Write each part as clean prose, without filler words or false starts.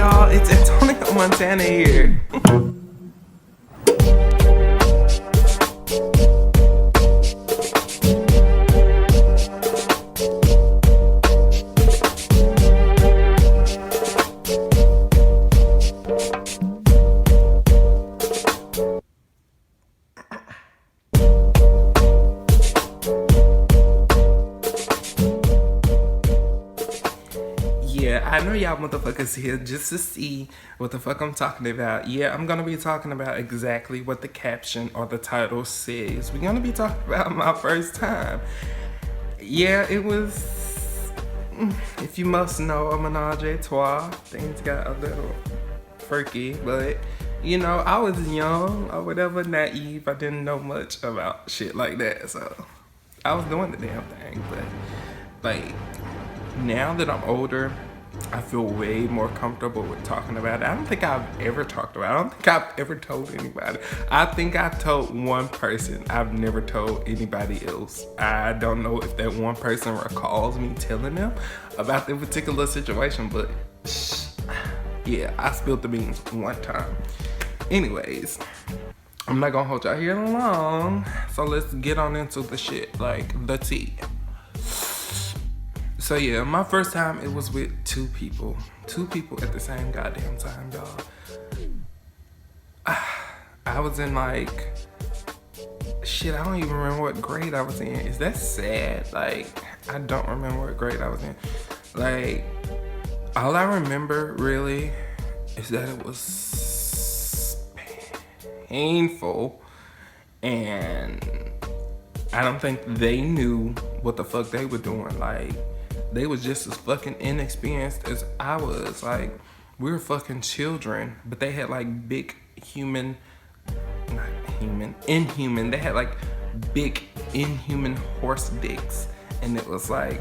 y'all, it's Antonio Montana here. Yeah, I know y'all motherfuckers here just to see what the fuck I'm talking about. Yeah, I'm gonna be talking about exactly what the caption or the title says. We're gonna be talking about my first time. Yeah, it was, if you must know, a menage a trois. Things got a little freaky, but you know, I was young or whatever, naive. I didn't know much about shit like that, so I was doing the damn thing. But like, now that I'm older, I feel way more comfortable with talking about it. I don't think I've ever talked about it. I don't think I've ever told anybody. I think I've told one person. I've never told anybody else. I don't know if that one person recalls me telling them about the particular situation, but yeah, I spilled the beans one time. Anyways, I'm not gonna hold y'all here long, so let's get on into the shit, like the tea. So yeah, my first time, it was with two people at the same goddamn time, y'all. I was in like, shit, I don't even remember what grade I was in. Is that sad? Like, I don't remember what grade I was in. Like, all I remember really is that it was painful, and I don't think they knew what the fuck they were doing. Like, they was just as fucking inexperienced as I was. Like, we were fucking children, but they had like big inhuman. They had like big inhuman horse dicks, and it was like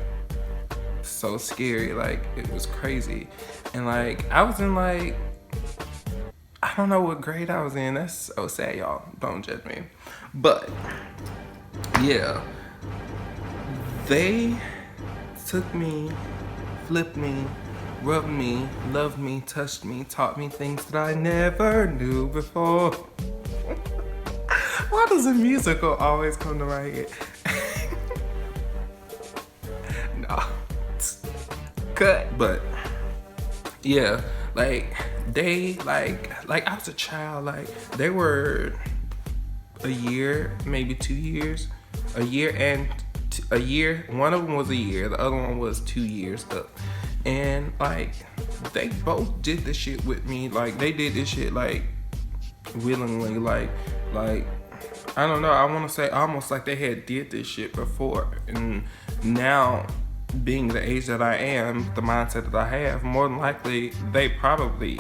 so scary. Like, it was crazy. And like, I was in like, I don't know what grade I was in. That's so sad, y'all. Don't judge me. But yeah, they took me, flipped me, rubbed me, loved me, touched me, taught me things that I never knew before. Why does a musical always come to my head? No. Cut. But yeah, like they like I was a child. Like, they were a year, maybe 2 years, a year and a year. One of them was a year, the other one was 2 years up. And like, they both did this shit with me. Like, they did this shit like willingly. Like I don't know, I want to say almost like they had did this shit before. And now, being the age that I am, the mindset that I have, more than likely they probably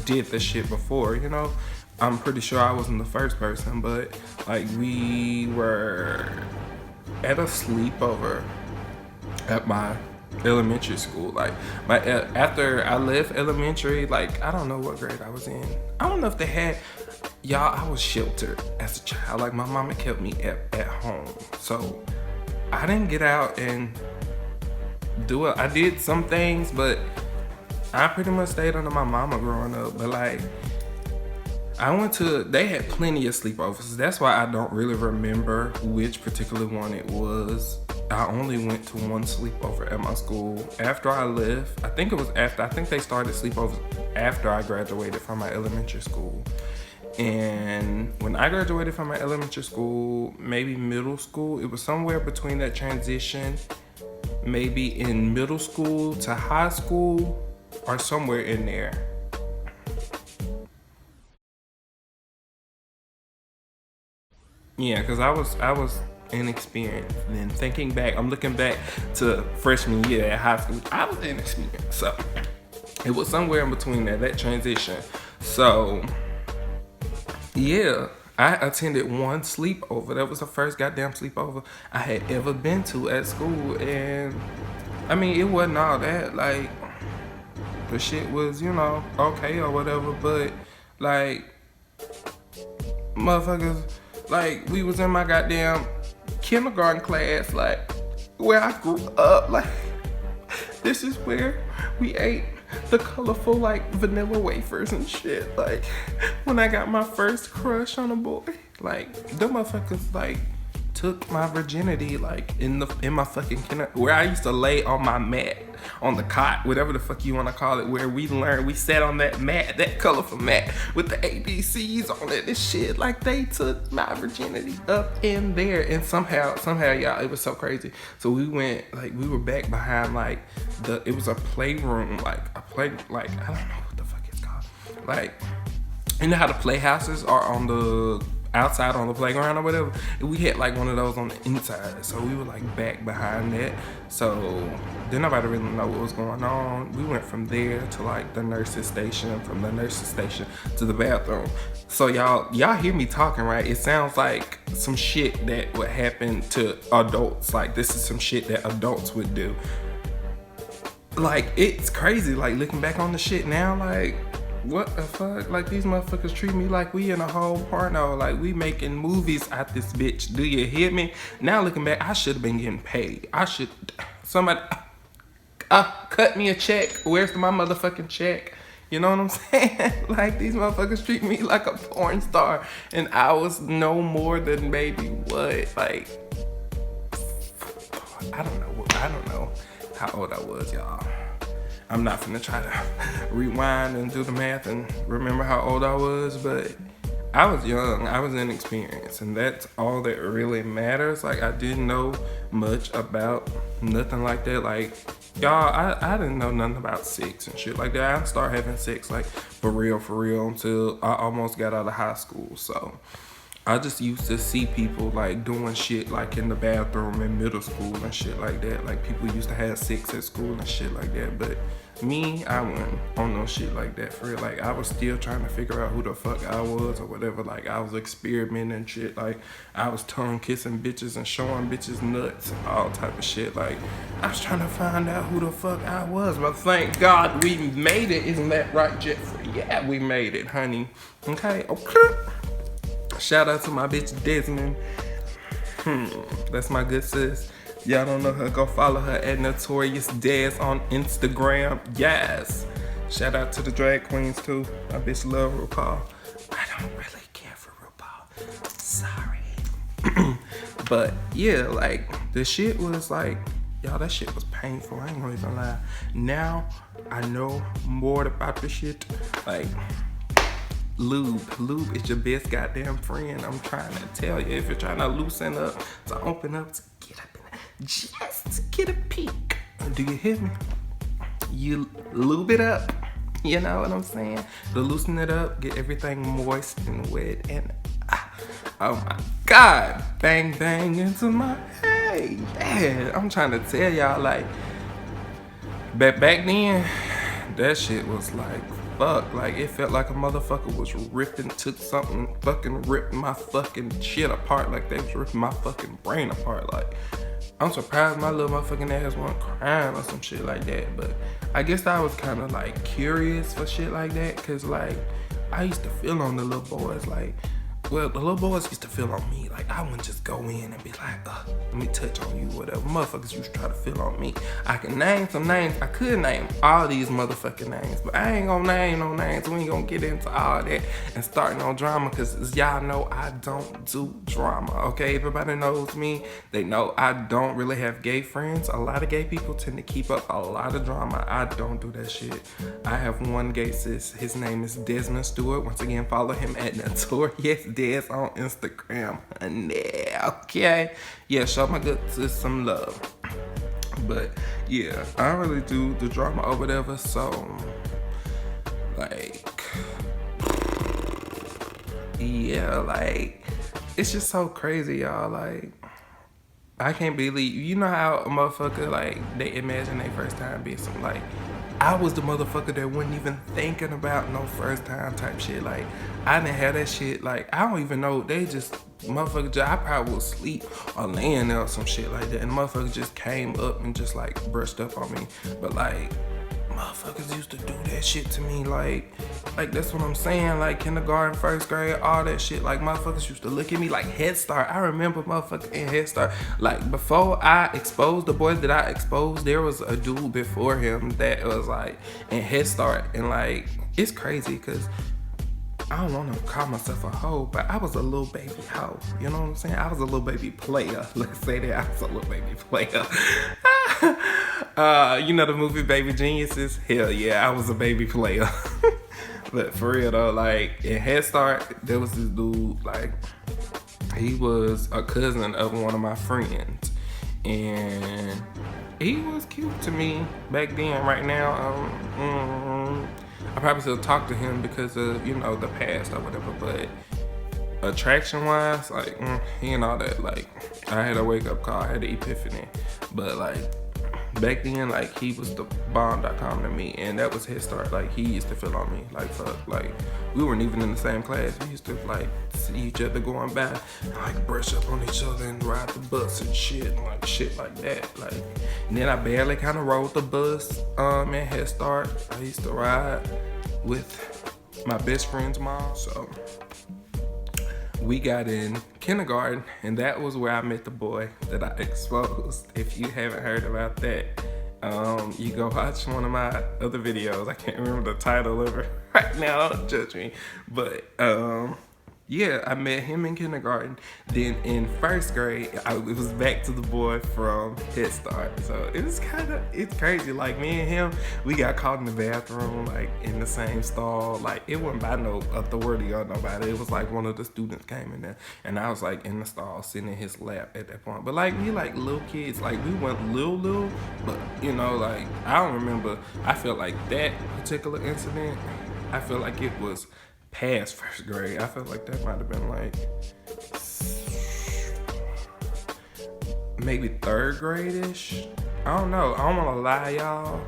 did this shit before, you know. I'm pretty sure I wasn't the first person, but like, we were at a sleepover at my elementary school. Like, after I left elementary, like, I don't know what grade I was in. I don't know if they had, y'all, I was sheltered as a child. Like, my mama kept me at home, so I didn't get out and do it. I did some things, but I pretty much stayed under my mama growing up. But like, they had plenty of sleepovers. That's why I don't really remember which particular one it was. I only went to one sleepover at my school after I left. I think they started sleepovers after I graduated from my elementary school. And when I graduated from my elementary school, maybe middle school, it was somewhere between that transition, maybe in middle school to high school, or somewhere in there. Yeah, because I was inexperienced. And then thinking back, I'm looking back to freshman year at high school, I was inexperienced. So it was somewhere in between that transition. So yeah, I attended one sleepover. That was the first goddamn sleepover I had ever been to at school. And I mean, it wasn't all that. Like, the shit was, you know, okay or whatever, but like, motherfuckers, like, we was in my goddamn kindergarten class, like, where I grew up. Like, this is where we ate the colorful like vanilla wafers and shit. Like when I got my first crush on a boy, like them motherfuckers like took my virginity like in my fucking where I used to lay on my mat, on the cot, whatever the fuck you want to call it, where we sat on that mat, that colorful mat with the ABCs on it and shit. Like they took my virginity up in there, and somehow y'all, it was so crazy. So we were back behind like it was a playroom, like I don't know what the fuck it's called. Like, you know how the playhouses are on the outside on the playground or whatever? We had like one of those on the inside, so we were like back behind that, so didn't nobody really know what was going on. We went from there to like the nurse's station, from the nurse's station to the bathroom. So y'all hear me talking, right? It sounds like some shit that would happen to adults. Like this is some shit that adults would do. Like it's crazy, like looking back on the shit now, like what the fuck? Like these motherfuckers treat me like we in a whole porno, like we making movies out this bitch. Do you hear me? Now looking back, I should have been getting paid. Somebody cut me a check. Where's my motherfucking check? You know what I'm saying? Like these motherfuckers treat me like a porn star, and I was no more than maybe what? Like I don't know how old I was, y'all. I'm not finna try to rewind and do the math and remember how old I was, but I was young, I was inexperienced, and that's all that really matters. Like I didn't know much about nothing like that. Like y'all, I didn't know nothing about sex and shit like that. I didn't start having sex like for real until I almost got out of high school. So I just used to see people like doing shit like in the bathroom in middle school and shit like that. Like people used to have sex at school and shit like that. But me, I wasn't on no shit like that for real. Like I was still trying to figure out who the fuck I was or whatever. Like I was experimenting and shit. Like I was tongue kissing bitches and showing bitches nuts and all type of shit. Like I was trying to find out who the fuck I was. But thank God we made it. Isn't that right, Jeffrey? Yeah, we made it, honey. Okay. Shout out to my bitch Desmond. That's my good sis. Y'all don't know her, go follow her at Notorious Des on Instagram. Yes. Shout out to the drag queens too. My bitch love RuPaul. I don't really care for RuPaul. Sorry. But yeah, like the shit was like, y'all, that shit was painful. I ain't gonna even lie. Now I know more about the shit. Like lube is your best goddamn friend. I'm trying to tell you, if you're trying to loosen up, to open up, to get up in there, just to get a peek. Do you hear me? You lube it up. You know what I'm saying? To loosen it up, get everything moist and wet, and oh my God, bang bang into my hey. Man, I'm trying to tell y'all, like back then, that shit was like fuck. Like it felt like a motherfucker was took something, fucking ripped my fucking shit apart. Like they was ripping my fucking brain apart. Like I'm surprised my little motherfucking ass wasn't crying or some shit like that. But I guess I was kind of like curious for shit like that, cause like I used to feel on the little boys. Like, well, the little boys used to feel on me. Like I wouldn't just go in and be like, let me touch on you, whatever. Motherfuckers used to try to feel on me. I can name some names. I could name all these motherfucking names, but I ain't gonna name no names. We ain't gonna get into all that and start no drama, cause as y'all know, I don't do drama, okay? Everybody knows me. They know I don't really have gay friends. A lot of gay people tend to keep up a lot of drama. I don't do that shit. I have one gay sis. His name is Desmond Stewart. Once again, follow him at Notorious Des on Instagram. Okay? Yeah, show my good sis some love. But yeah, I don't really do the drama or whatever, so like yeah, like it's just so crazy, y'all. Like I can't believe, you know how a motherfucker like they imagine their first time being something. Like I was the motherfucker that wasn't even thinking about no first time type shit. Like I didn't have that shit. Like I don't even know, they just motherfucker, I probably was asleep or laying there or some shit like that, and motherfucker just came up and just like brushed up on me. But like motherfuckers used to do that shit to me. Like that's what I'm saying. Like kindergarten, first grade, all that shit. Like motherfuckers used to look at me like Head Start. I remember motherfuckers in Head Start. Like before I exposed the boys that I exposed, there was a dude before him that was like in Head Start. And like, it's crazy because I don't want to call myself a hoe, but I was a little baby hoe. You know what I'm saying? I was a little baby player. Let's say that I was a little baby player. You know the movie Baby Geniuses? Hell yeah, I was a baby player. But for real though, like in Head Start, there was this dude, like he was a cousin of one of my friends. And he was cute to me back then. Right now, I probably still talk to him because of, you know, the past or whatever, but attraction wise, like, he and all that, like, I had a wake up call, I had the epiphany, but like, back then, like, he was the bomb.com to me, and that was his start. Like, he used to feel on me, like, fuck, like, we weren't even in the same class. We used to, like, see each other going by, and, like, brush up on each other and ride the bus and shit, and, like, shit like that. Like, and then I barely kind of rode the bus, in Head Start. I used to ride with my best friend's mom, so we got in kindergarten, and that was where I met the boy that I exposed. If you haven't heard about that, you go watch one of my other videos. I can't remember the title of it right now, don't judge me. But yeah, I met him in kindergarten. Then in first grade, it was back to the boy from Head Start. So it's crazy. Like me and him, we got caught in the bathroom, like in the same stall. Like it wasn't by no authority or nobody. It was like one of the students came in there, and I was like in the stall sitting in his lap at that point. But like we like little kids, like we weren't little, but you know, like I don't remember. I feel like that particular incident, I feel like it was past first grade. I feel like that might have been like maybe third grade-ish. I don't know. I don't want to lie, y'all.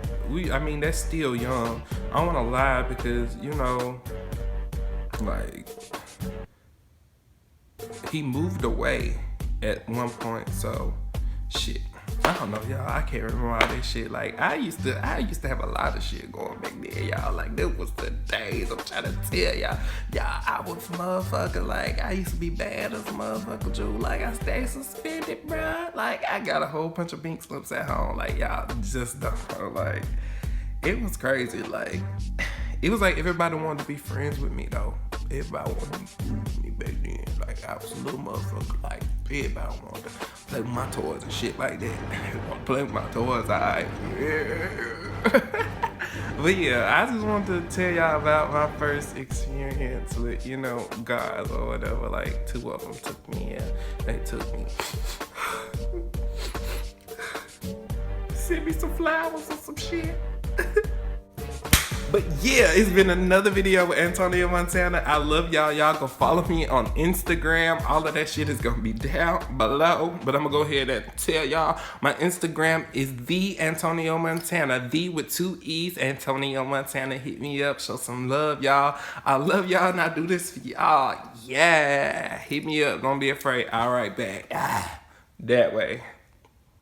I mean, that's still young. I don't want to lie because, you know, like, he moved away at one point, so shit. I don't know, y'all. I can't remember all this shit. Like, I used to have a lot of shit going back then, y'all. Like, that was the days. I'm trying to tell y'all. Y'all, I was motherfucker. Like, I used to be bad as a motherfucker, Jew. Like, I stayed suspended, bruh. Like, I got a whole bunch of pink slips at home. Like, y'all just don't know. Like, it was crazy. Like, it was like everybody wanted to be friends with me, though. Everybody wanted to be cool with me back then. Like, I was a little motherfucker. Like, everybody wanted to play with my toys and shit like that. Want to play with my toys, alright. Yeah. But yeah, I just wanted to tell y'all about my first experience with, you know, guys or whatever. Like, two of them took me, yeah. They took me. Send me some flowers or some shit. But yeah, it's been another video with Antonio Montana. I love y'all. Y'all go follow me on Instagram. All of that shit is gonna be down below. But I'm gonna go ahead and tell y'all my Instagram is TheeAntonioMontana. The with 2 E's, Antonio Montana. Hit me up, show some love, y'all. I love y'all and I do this for y'all. Yeah. Hit me up. Don't be afraid. All right, back. That way.